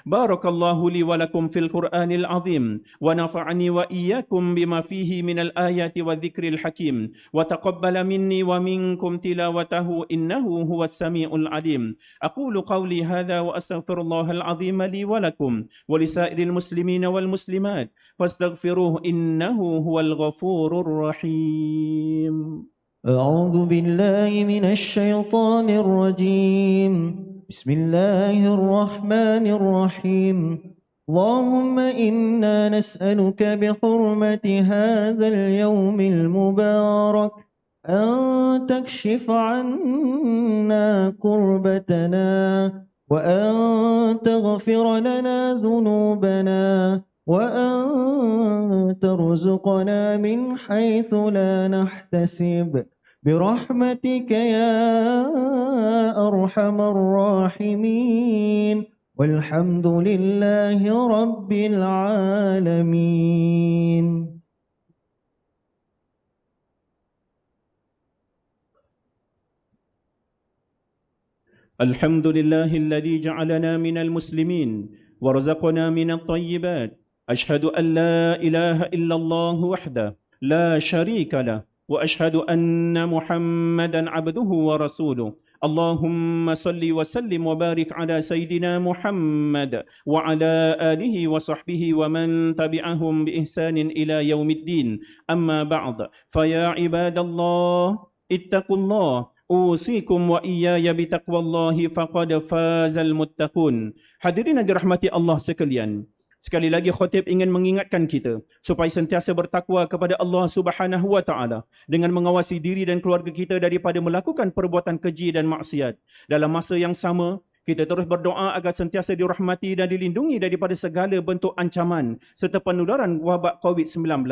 Barakallahu li wa lakum fil Qur'anil azim wa nafa'ani wa iyyakum bima fihi minal ayati wa dzikril hakim wa taqabbala minni wa minkum tilawatahu innahu huwas samiul alim. Aqulu qawli hadha wa astaghfirullahal azim li wa lakum wa lisairil muslimina wal muslimat fastaghfiruhu innahu huwal ghafurur rahim. أعوذ بالله من الشيطان الرجيم بسم الله الرحمن الرحيم اللهم إنا نسألك بحرمة هذا اليوم المبارك أن تكشف عنا كربتنا وأن تغفر لنا ذنوبنا وأن ترزقنا من حيث لا نحتسب برحمتك يا أرحم الراحمين والحمد لله رب العالمين. الحمد لله الذي جعلنا من المسلمين ورزقنا من الطيبات. أشهد أن لا إله إلا الله وحده لا شريك له، وأشهد أن محمدا عبده ورسوله. اللهم صل وسلم وبارك على سيدنا محمد وعلى آله وصحبه ومن تبعهم بإحسان إلى يوم الدين. أما بعد، فيا عباد الله اتقوا الله، أوصيكم وإياي بتقوى الله فقد فاز المتقون. Hadirin yang dirahmati Allah sekalian, sekali lagi khatib ingin mengingatkan kita supaya sentiasa bertakwa kepada Allah Subhanahu wa taala dengan mengawasi diri dan keluarga kita daripada melakukan perbuatan keji dan maksiat. Dalam masa yang sama, kita terus berdoa agar sentiasa dirahmati dan dilindungi daripada segala bentuk ancaman serta penularan wabak COVID-19.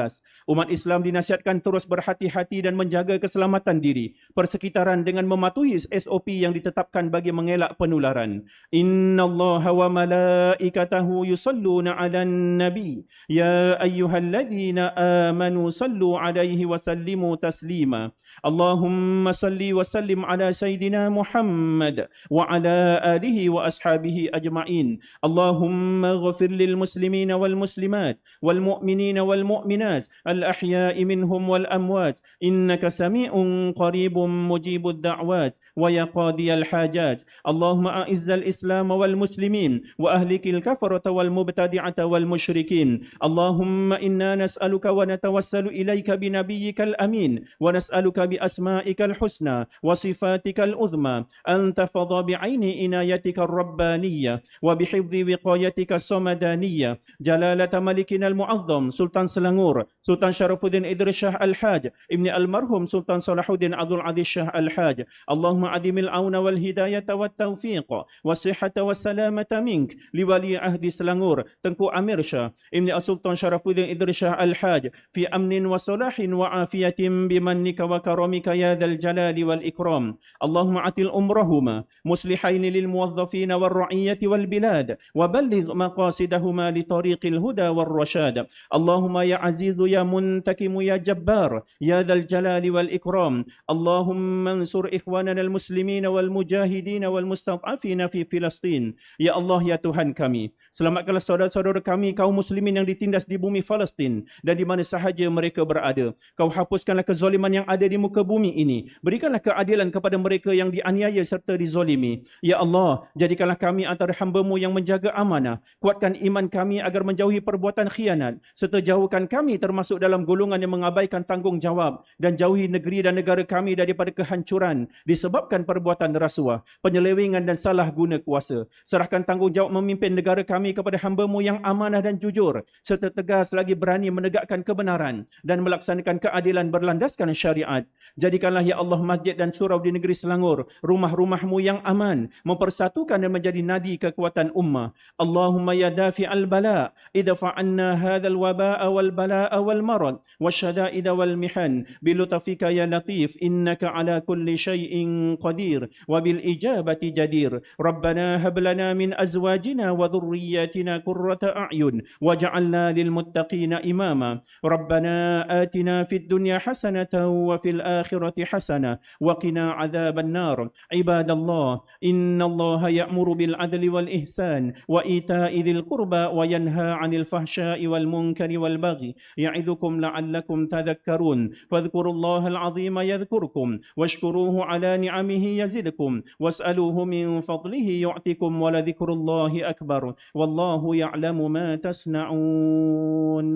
Umat Islam dinasihatkan terus berhati-hati dan menjaga keselamatan diri, persekitaran dengan mematuhi SOP yang ditetapkan bagi mengelak penularan. Innallaha wa malaikatahu yusalluna 'alan nabi ya ayyuhalladzina amanu sallu 'alaihi wa sallimu taslima. Allahumma salli wa sallim ala sayyidina Muhammad wa ala alihi wa ashabihi ajma'in. Allahumma ghafir lil muslimina wal muslimat wal mu'minina wal mu'minat al ahya'i minhum wal amwat innaka sami'un qaribun mujibud da'wat wa ya qadiyal hajat. Allahumma a'izzal islam wal muslimin wa ahlikil kafarata wal mubtadi'ata wal musyrikin. Allahumma inna nas'aluka wa natawassalu ilayka bi nabiyyikal amin wa nas'aluka bi asma'ikal husna wa sifatikal uzma an tafadha bi 'aini inayatika ar-rabbaniyah wa bi hifdhi wiqayatika as-samadaniyah. Jalalata malikina al-mu'azzam Sultan Selangor Sultan Syarafuddin Idris Shah Al-Haj Ibni Al-Marhum Sultan Salahuddin Abdul Aziz Shah Al-Haj. Allahumma adimil auna wal hidayata wat taufiq was sihhata was salamata mink liwali ahdi Selangor Tengku Amir Shah Ibni Sultan Syarafuddin Idris Shah Al-Haj fi amnin wa salahin wa afiyatin bimannika wa karamika ya dzal jalali wal ikram. Allahumma atil umrahuma muslihain lil muwazzafin wal ra'iyati wal bilad wa balligh maqasidahuma li tariqil huda wal rashad. Allahumma ya azizu ya muntakim ya jabbar ya dzal jalali wal ikram. Allahumma ansur ikhwanana al muslimin wal mujahidin wal mustad'afin fi Filastin. Ya Allah, ya Tuhan kami, selamatkanlah saudara-saudara kami kaum muslimin yang ditindas di bumi Palestin dan di mana sahaja mereka berada. Kau hapuskanlah kezaliman yang ada di muka bumi ini. Berikanlah keadilan kepada mereka yang dianiaya serta dizalimi. Ya Allah, jadikanlah kami antara hamba-Mu yang menjaga amanah. Kuatkan iman kami agar menjauhi perbuatan khianat, serta jauhkan kami termasuk dalam golongan yang mengabaikan tanggungjawab, dan jauhi negeri dan negara kami daripada kehancuran disebabkan perbuatan rasuah, penyelewengan dan salah guna kuasa. Serahkan tanggungjawab memimpin negara kami kepada hamba-Mu yang amanah dan jujur, serta tegas lagi berani menegakkan kebenaran dan melaksanakan keadilan berlandaskan syariat. Jadikanlah ya Allah masjid dan surau di negeri Selangor rumah-rumah-Mu yang aman, mempersatukan dan menjadi nadi kekuatan ummah. Allahumma ya dafi'al bala idfa' anna hadzal waba'a wal bala'a wal marad wasyada'ida wal mihan bilutfika ya latif innaka ala kulli syai'in qadir wa bil ijabati jadir. Rabbana hab lana min azwajina wa dhurriyyatina qurrata a'yun waj'alna lil muttaqina imama. Rabbana atina fid dunya hasanatan wa fil akhirati hasanah wa qina adzaban nar. Ibadallah, innallaha ya'muru bil adli wal ihsan wa ita'i dzil qurba wa yanha 'anil fahsya'i wal munkari wal baghi ya'idzukum la'allakum tadhakkarun. Fadhkurullaha al-'azima yadhkurkum washkuruhu 'ala ni'amihi yazidkum was'aluhu min fadlihi yu'tikum wa la dhikrullahi akbar wallahu ya'lamu ma tasna'un.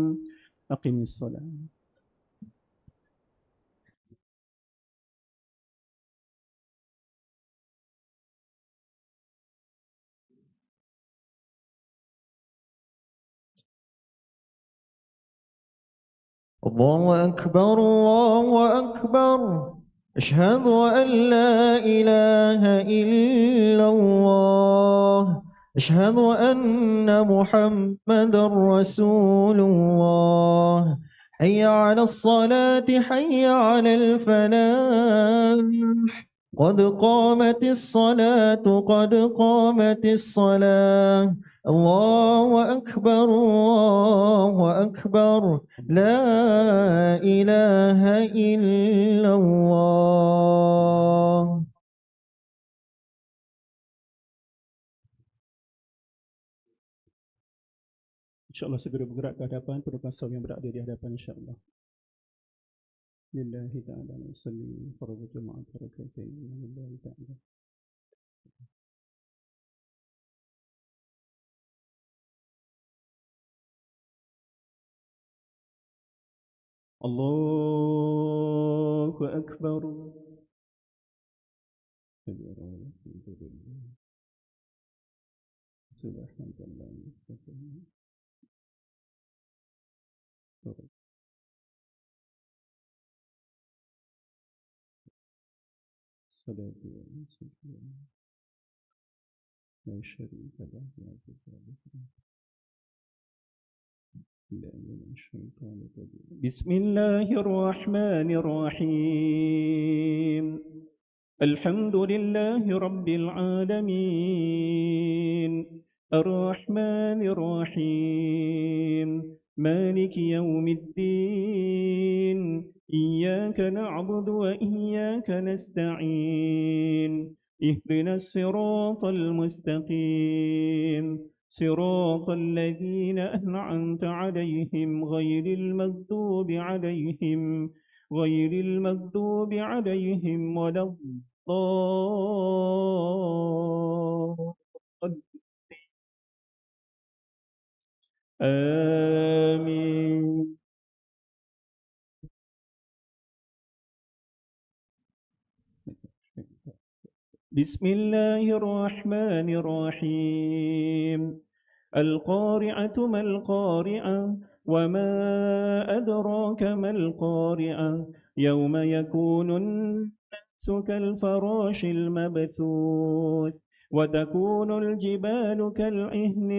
Aqimis salat. الله أكبر الله أكبر أشهد أن لا إله إلا الله أشهد أن محمد رسول الله. حي على الصلاة حي على الفلاح قد قامت الصلاة قد قامت الصلاة. الله أكبر الله أكبر لا إله إلا الله. InsyaAllah segera bergerak ke hadapan pendukung saf yang berada di hadapan insyaAllah. Lillahi ta'ala nusalli fardu jama'at raka'atain lillahi ta'ala. Allahu Akbar. Salatu wa salam. La syarika lahu wa بسم الله الرحمن الرحيم الحمد لله رب العالمين الرحمن الرحيم مالك يوم الدين إياك نعبد وإياك نستعين اهدنا الصراط المستقيم صراط الذين أنعمت عليهم غير المغضوب عليهم ولا الضالين آمين. بسم الله الرحمن الرحيم القارعة ما القارعة وما أدراك ما القارعة يوم يكون الناس كالفراش المبثوث وتكون الجبال كالعهن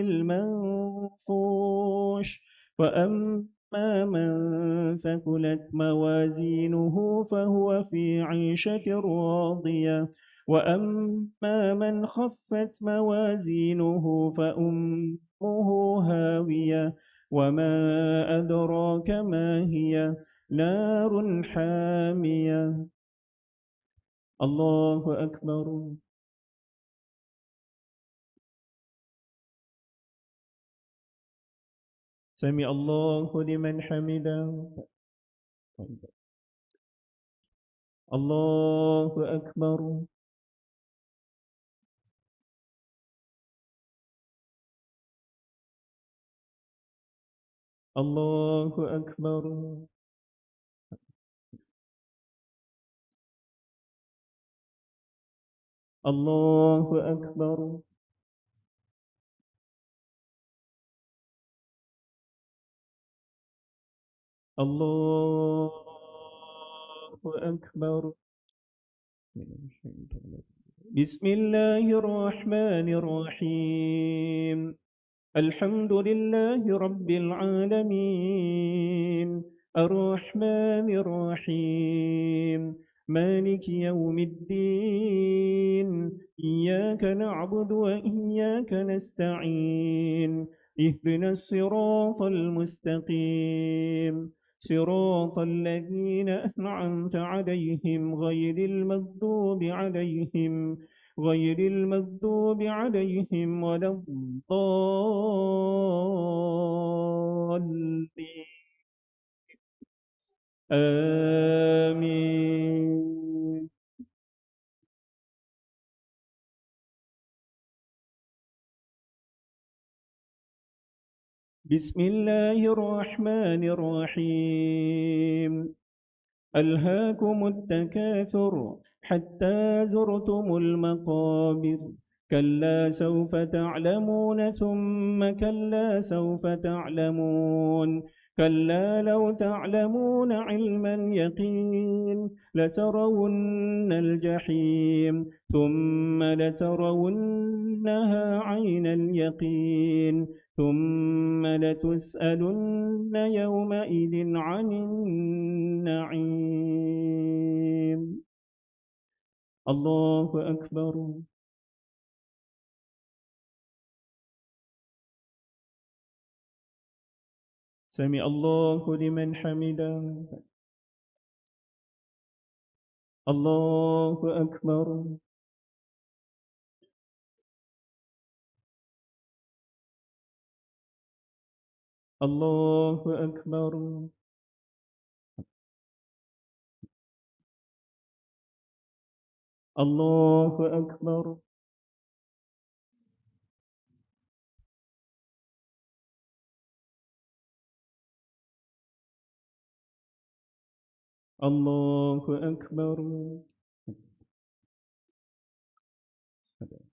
المنفوش فأما من ثقلت موازينه فهو في عيشة راضية وأما من خفت موازينه فأمه هاوية وما أدراك ما هي نار حامية. الله أكبر. سمع الله لمن حمده. الله أكبر. الله أكبر. الله أكبر. الله أكبر. بسم الله الرحمن الرحيم الحمد لله رب العالمين الرحمن الرحيم مالك يوم الدين إياك نعبد وإياك نستعين اهدنا الصراط المستقيم صراط الذين أنعمت عليهم غير المغضوب عليهم ولا الضالين آمين. بسم الله الرحمن الرحيم ألهاكم التكاثر حتى زرتم المقابر كلا سوف تعلمون ثم كلا سوف تعلمون كلا لو تعلمون علم اليقين لترون الجحيم ثم لترونها عين اليقين ثم لتسألن يومئذ عن النعيم. الله أكبر. سمع الله لمن حمده. الله أكبر. الله أكبر. الله أكبر. الله أكبر. السلام.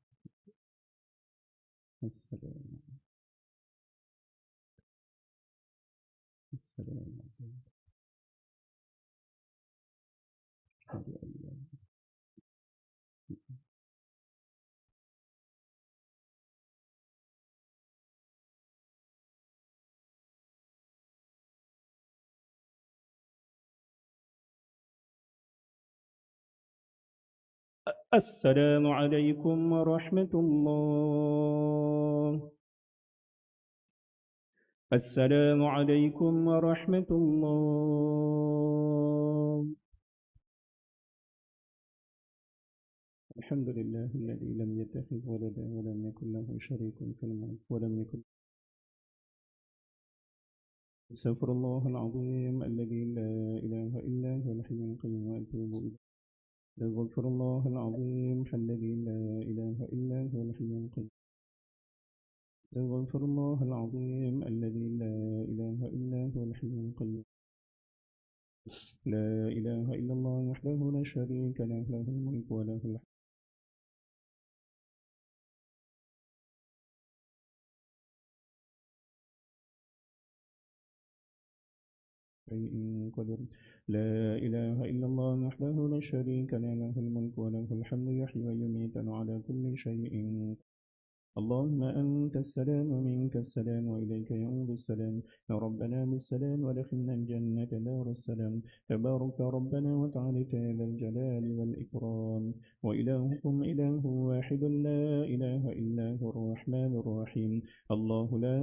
السلام عليكم ورحمة الله. السلام عليكم ورحمة الله. الحمد لله الذي لم يتخذ ولدا ولم يكن له شريك في الملك ولم يكن. استغفر الله العظيم الذي لا إله إلا هو الحي القيوم وأتوب إليه. استغفر الله العظيم الذي لا إله إلا هو الحي القيوم. استغفر الله العظيم الذي لا إله إلا هو الحي القيوم. لا إله إلا الله وحده لا شريك له له الملك وله الحمد. قدر. لا إله إلا الله وحده لا شريك له له الملك وله الحمد يحيي ويميت على كل شيء. اللهم أنت السلام ومنك السلام وإليك يعود السلام. يا ربنا بالسلام ودخلنا الجنة دار السلام. تبارك ربنا وتعالى يا ذا الجلال والإكرام. وإلهكم إله واحد لا إله إلا هو الرحمن الرحيم. الله لا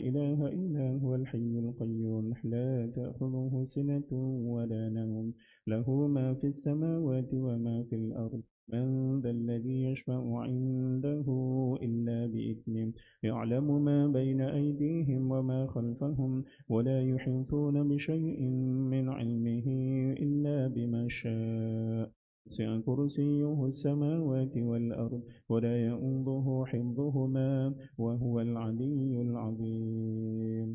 إله إلا هو الحي القيوم لا تأخذه سنة ولا نوم. له ما في السماوات وما في الأرض. من ذا الذي يشفع عنده إلا بإذنه. يعلم ما بين أيديهم وما خلفهم ولا يحيطون بشيء من علمه إلا بما شاء. وسع كرسيه السماوات والأرض ولا يؤوده حفظهما وهو العلي العظيم.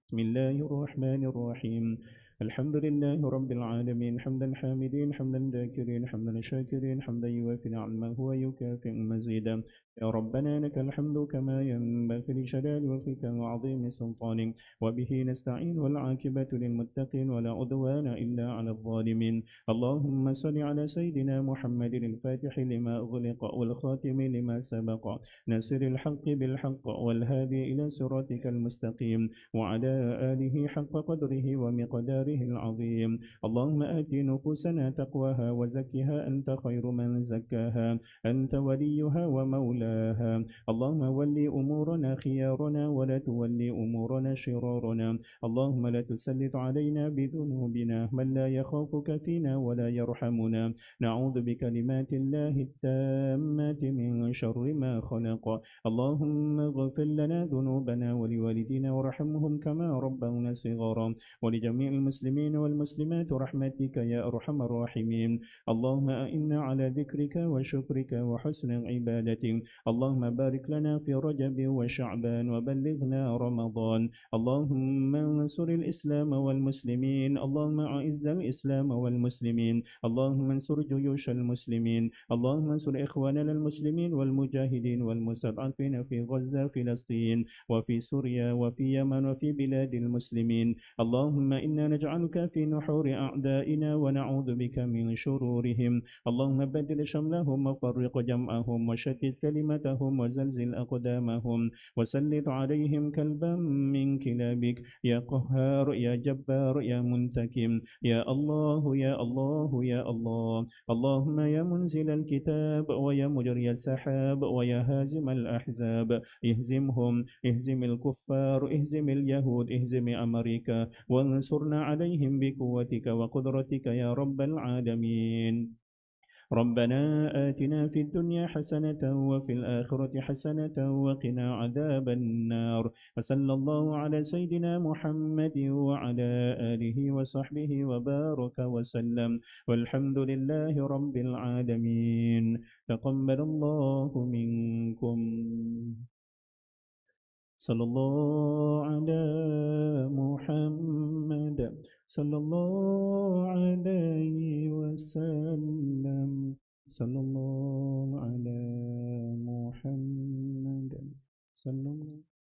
بسم الله الرحمن الرحيم. الحمد لله رب العالمين حمدا حامدين حمدا ذاكرين حمدا شاكرين حمدا يوافي نعمه ويكافئ مزيدا. يا ربنا لك الحمد كما ينبغي لجلال وجهك وعظيم سلطانك. وبه نستعين والعاقبة للمتقين ولا عدوان إلا على الظالمين. اللهم صل على سيدنا محمد الفاتح لما أغلق والخاتم لما سبق ناصر الحق بالحق والهادي إلى صراطك المستقيم وعلى آله حق قدره ومقداره العظيم. اللهم آت نفوسنا تقواها وزكها أنت خير من زكاها أنت وليها ومولاها. اللهم ولي أمورنا خيارنا ولا تولي أمورنا شرارنا. اللهم لا تسلط علينا بذنوبنا من لا يخافك فينا ولا يرحمنا. نعوذ بكلمات الله التامات من شر ما خلق. اللهم اغفر لنا ذنوبنا ولوالدينا وارحمهم كما ربونا صغارا ولجميع المسلمين والمسلمات رحمتك يا أرحم الراحمين. اللهم أئنا على ذكرك وشكرك وحسن عبادتك. اللهم بارك لنا في رجب وشعبان وبلغنا رمضان. اللهم انصر الإسلام والمسلمين. اللهم أعز الإسلام والمسلمين. اللهم انصر جيوش المسلمين. اللهم انصر إخواننا المسلمين والمجاهدين والمستضعفين في غزة فلسطين وفي سوريا وفي يمن وفي بلاد المسلمين. اللهم إنا نجعلك في نحور أعدائنا ونعوذ بك من شرورهم. اللهم بدل شملهم وفرق جمعهم وشتت كلمتهم وزلزل أقدامهم وسلط عليهم كلبا من كلابك يا قهار يا جبار يا منتكم يا الله يا الله يا الله. اللهم يا منزل الكتاب ويا مجري السحاب ويا هازم الأحزاب اهزمهم اهزم الكفار اهزم اليهود اهزم أمريكا وانصرنا عليهم بقوتك وقدرتك يا رب العالمين. ربنا آتنا في الدنيا حسنة وفي الآخرة حسنة وقنا عذاب النار وصلى الله على سيدنا محمد وعلى آله وصحبه وبارك وسلم والحمد لله رب العالمين تقبل الله منكم صلى الله على محمد صلى الله عليه وسلم صلى الله على محمد صلى الله